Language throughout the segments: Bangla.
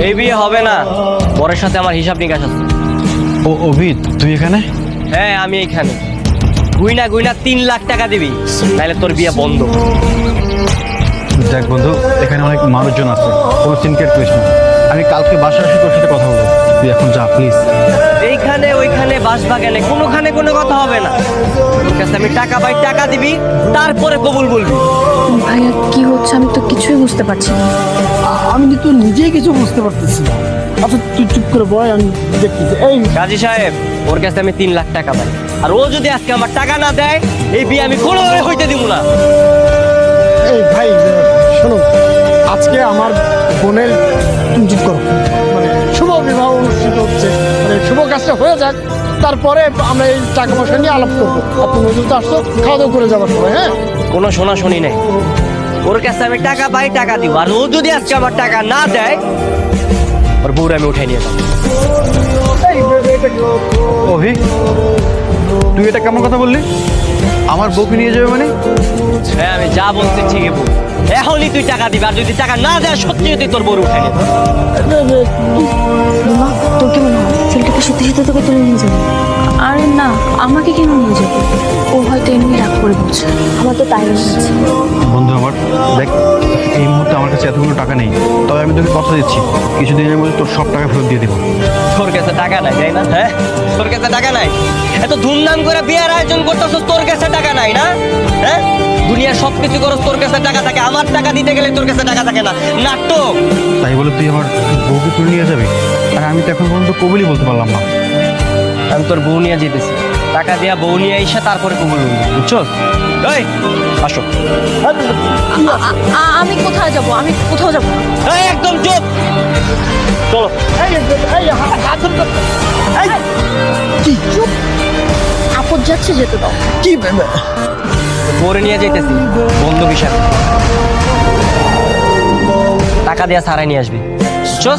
এই বিয়ে হবে না, বরের সাথে আমার হিসাব নিকাশ আছে। ও অভিদ, তুই এখানে? হ্যাঁ আমি এখানে। গুইনা গুইনা 3 লাখ টাকা দিবি, নাহলে তোর বিয়ে বন্ধ। দেখ বন্ধু, এখানে অনেক মানুষজন আছে, কোনো সিনকেট করিস না। আমি কালকে বাসায় এসে তোর সাথে কথা বলবো, তুই এখন যা প্লিজ। এইখানে ওইখানে বাস বাগানে কোনোখানে কোনো কথা হবে না। তোর কাছে আমি টাকা পাই, টাকা দিবি, তারপরে কবুল বলবি। ভাইয়া কি হচ্ছে আমি তো কিছুই বুঝতে পারছি না। আমি তো নিজেই কিছু বুঝতে পারতেছি না। আচ্ছা তুই চুপ করে বয়, আমি দেখতেছি। এই কাজী সাহেব, ওর কাছে আমি 3 লাখ টাকা পাই, আর ও যদি আজকে আমার টাকা না দেয়, এই বিয়ে আমি কোনোভাবে হইতে দিব না। এই ভাই শোনো, আজকে আমার বোনের, তুমি চুপ করো, মানে শুভ বিবাহ অনুষ্ঠিত হচ্ছে, মানে শুভ কাজটা হয়ে যাক, তারপরে আমরা এই টাকা পয়সা নিয়ে আলাপ করবো। আর তুমি যদি আসছো, খাওয়া দাওয়া করে যাবার সময়। হ্যাঁ, কোনো শোনাশুনি নেই। ওর কাছে আমি টাকা পাই, টাকা দিব, আর ও যদি আজকে আমার টাকা না দেয়, ওর বউরে আমি উঠাই নিয়ে যাবো। অভি, তুই এটা কেমন কথা বললি? আমার বউকে নিয়ে যাবে মানে? হ্যাঁ আমি যা বলছি ঠিকই বল। এখনই তুই টাকা দিবি, আর যদি টাকা না দেয়, সত্যি যদি তোর বউ উঠাই নিয়ে যাবো। মা তোর কি মনে হয় ছেলেটাকে সত্যি সত্যি তোকে তুলে নিয়ে যাবে? আরে না, আমাকে কেন নিয়ে যাবে? ও হয়তো এমনি রাগ করে বলছে, আমার তো তাই মনে হচ্ছে। বন্ধু আমার, দেখ এই মুহূর্তে আমার কাছে এতগুলো টাকা নেই, তবে আমি তোকে কথা দিচ্ছি কিছুদিনের মধ্যে তোর সব টাকা ফেরত দিয়ে দেবো। তোর কাছে টাকা নাই তাই না? হ্যাঁ তোর কাছে টাকা নাই, এত ধুমধাম করে বিয়ের আয়োজন করতেছ, তোর কাছে টাকা নাই না? হ্যাঁ দুনিয়ার সবকিছু করছ, তোর কাছে টাকা থাকে, আমার টাকা দিতে গেলে তোর কাছে টাকা থাকে না। নাটক। তাই বলে তুই আমার বউকে তুলে নিয়ে যাবি? আর আমি তো এখন পর্যন্ত কবুলই বলতে পারলাম না। আমি তোর বউ নিয়ে যেতেছি, টাকা দিয়া বউ নিয়ে এসে তারপরে কবুল বলবি, বুঝছো? এই আসো। আমি কোথায় যাব? আমি কোথাও যাব না। এই একদম চুপ, চলো। হাত ধরে কি চুপ? আপদ যাচ্ছে, যেতে দাও। কি বউরে নিয়ে যেতেছি বন্ধুক হিসাবে, টাকা দিয়া সারাই নিয়ে আসবি, বুঝছো?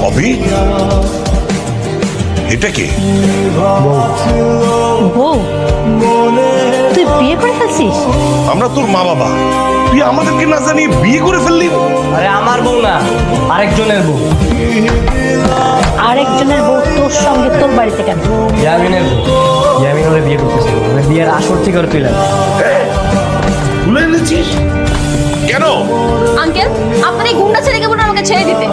অভি, এটা কি? বউ, তুই বিয়ে করে ফেলছিস? আমরা তোর মা বাবা, তুই আমাদেরকে না জানিয়ে বিয়ে করে ফেললি? আরে আমার বউ না, আরেকজনের বউ। আরেকজনের বউ তোর সঙ্গে তোর বাড়িতে কেন? ইয়ামিনের বউ। ইয়ামিন ওরে বিয়ে করতেছিল, ওরে বিয়ের আসর ঠিক করে তুইলাম। ভুলে এনেছিস কেন? আঙ্কেল, আপনার এই গুন্ডা ছেলেকে বলুন আমাকে ছেড়ে দিতে।